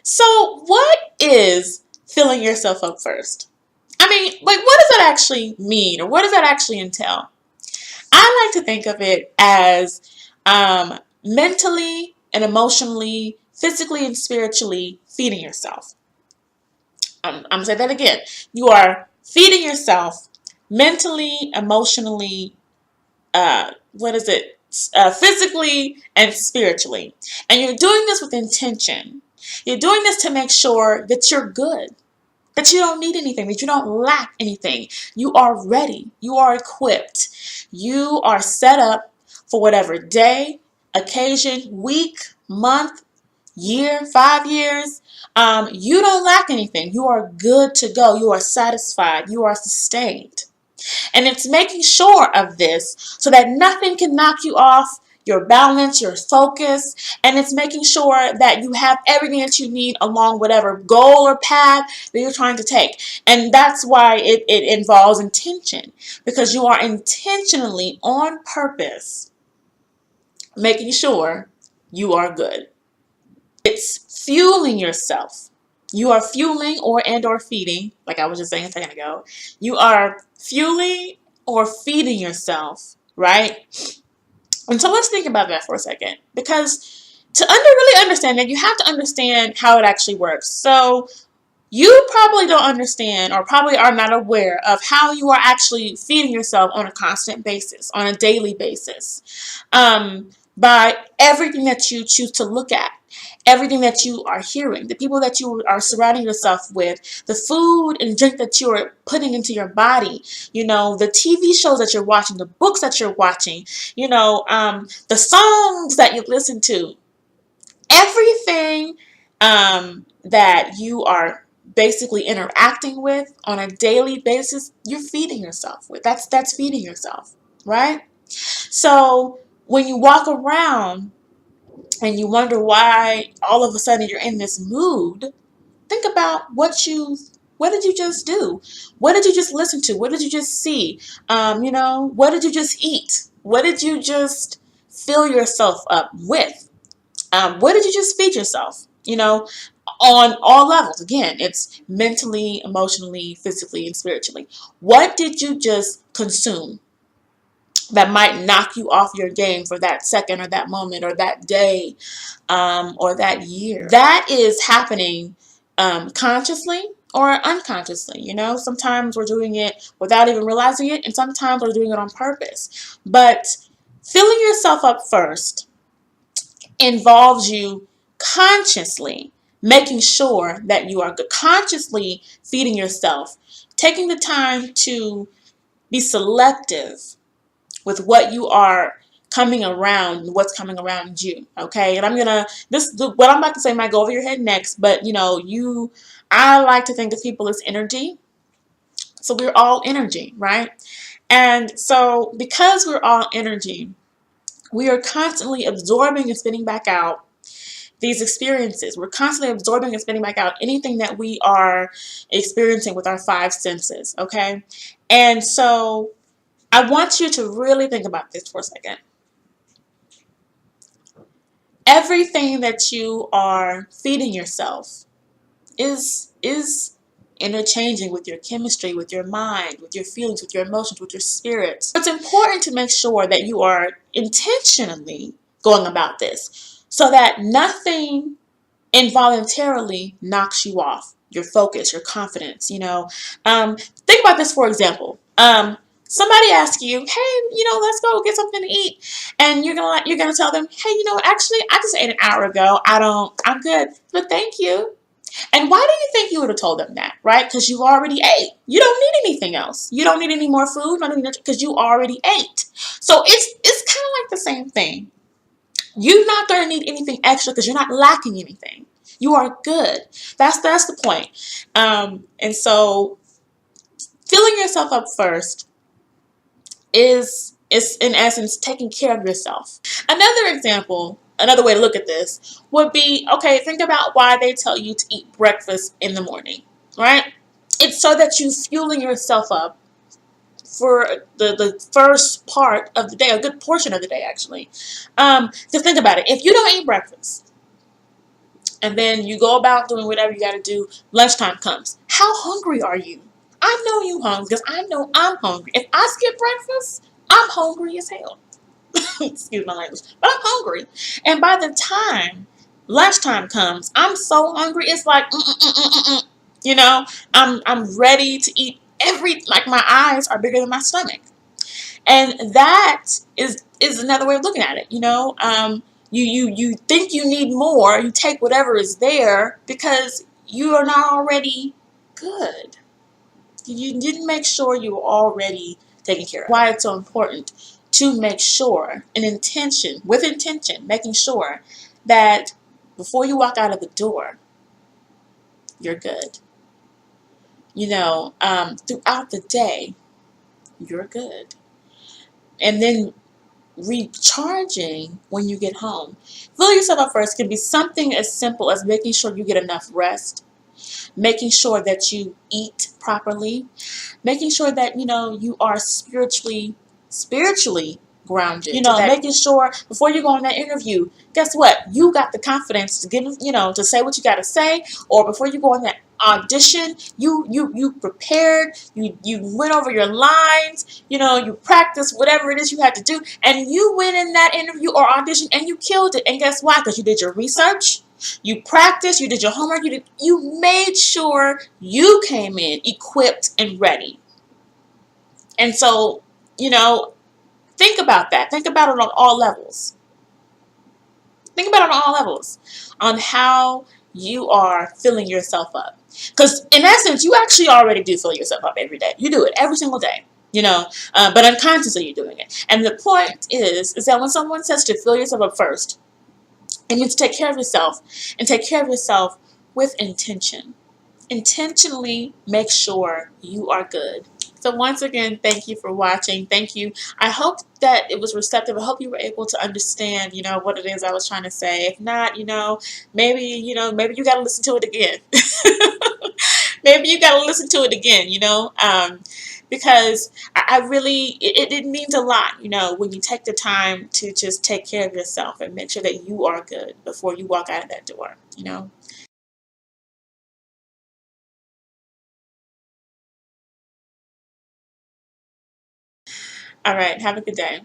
So what is filling yourself up first? I mean, like, what does that actually mean, or what does that actually entail? I like to think of it as mentally and emotionally, physically and spiritually feeding yourself. I'm going to say that again. You are feeding yourself mentally, emotionally, what is it? Physically and spiritually. And you're doing this with intention. You're doing this to make sure that you're good, that you don't need anything, that you don't lack anything. You are ready. You are equipped. You are set up for whatever day, occasion, week, month, year, 5 years. You don't lack anything. You are good to go. You are satisfied. You are sustained. And it's making sure of this so that nothing can knock you off your balance, your focus, and it's making sure that you have everything that you need along whatever goal or path that you're trying to take. And that's why it involves intention, because you are intentionally on purpose making sure you are good. It's fueling yourself. You are fueling or feeding, like I was just saying a second ago. You are fueling or feeding yourself, right? And so let's think about that for a second, because to really understand that, you have to understand how it actually works. So you probably don't understand, or probably are not aware of how you are actually feeding yourself on a constant basis, on a daily basis, by everything that you choose to look at, everything that you are hearing, the people that you are surrounding yourself with, the food and drink that you are putting into your body, the TV shows that you're watching, the books that you're watching, the songs that you listen to, everything that you are basically interacting with on a daily basis, you're feeding yourself with. That's feeding yourself, right? So when you walk around and you wonder why all of a sudden you're in this mood, think about what did you just do? What did you just listen to? What did you just see? What did you just eat? What did you just fill yourself up with? What did you just feed yourself? On all levels. Again, it's mentally, emotionally, physically, and spiritually. What did you just consume that might knock you off your game for that second or that moment or that day, or that year? That is happening consciously or unconsciously. Sometimes we're doing it without even realizing it, and sometimes we're doing it on purpose. But filling yourself up first involves you consciously making sure that you are consciously feeding yourself, taking the time to be selective with what you are coming around, what's coming around you. Okay, and what I'm about to say might go over your head next, but I like to think of people as energy. So we're all energy, right? And so because we're all energy, we are constantly absorbing and spitting back out these experiences. We're constantly absorbing and spitting back out anything that we are experiencing with our five senses, okay? And so I want you to really think about this for a second. Everything that you are feeding yourself is interchanging with your chemistry, with your mind, with your feelings, with your emotions, with your spirit. It's important to make sure that you are intentionally going about this so that nothing involuntarily knocks you off your focus, your confidence. Think about this, for example. Somebody asks you, hey, let's go get something to eat, and you're gonna tell them, hey, actually, I just ate an hour ago. I'm good, but thank you. And why do you think you would have told them that, right? Because you already ate. You don't need anything else. You don't need any more food, because you already ate. So it's kind of like the same thing. You're not going to need anything extra because you're not lacking anything. You are good. That's the point. And so filling yourself up first is in essence taking care of yourself. Another example, another way to look at this would be, okay, think about why they tell you to eat breakfast in the morning, right? It's so that you're fueling yourself up for the first part of the day, a good portion of the day, actually. Just think about it. If you don't eat breakfast, And then you go about doing whatever you got to do. Lunchtime comes. How hungry are you? I know you hungry because I know I'm hungry. If I skip breakfast, I'm hungry as hell. Excuse my language, but I'm hungry. And by the time lunchtime comes, I'm so hungry. It's like, you know, I'm ready to eat like my eyes are bigger than my stomach. And that is another way of looking at it. You think you need more. You take whatever is there because you are not already good. You didn't make sure you were already taken care of. Why it's so important to make sure with intention, making sure that before you walk out of the door, you're good. Throughout the day, you're good. And then recharging when you get home. Fill yourself up first can be something as simple as making sure you get enough rest, making sure that you eat properly, making sure that you are spiritually grounded. Making sure before you go on that interview, guess what? You got the confidence to to say what you got to say, or before you go on that audition, you prepared, you went over your lines, you practiced whatever it is you had to do, and you went in that interview or audition and you killed it. And guess why? Because you did your research. You practiced, you did your homework, you made sure you came in equipped and ready. And so, think about that. Think about it on all levels. Think about it on all levels on how you are filling yourself up. Because in essence, you actually already do fill yourself up every day. You do it every single day, but unconsciously you're doing it. And the point is that when someone says to fill yourself up first, it means to take care of yourself and take care of yourself with intention. Intentionally make sure you are good. So once again, thank you for watching. Thank you. I hope that it was receptive. I hope you were able to understand, what it is I was trying to say. If not, maybe you got to listen to it again. Maybe you got to listen to it again, because I really, it means a lot, when you take the time to just take care of yourself and make sure that you are good before you walk out of that door. All right. Have a good day.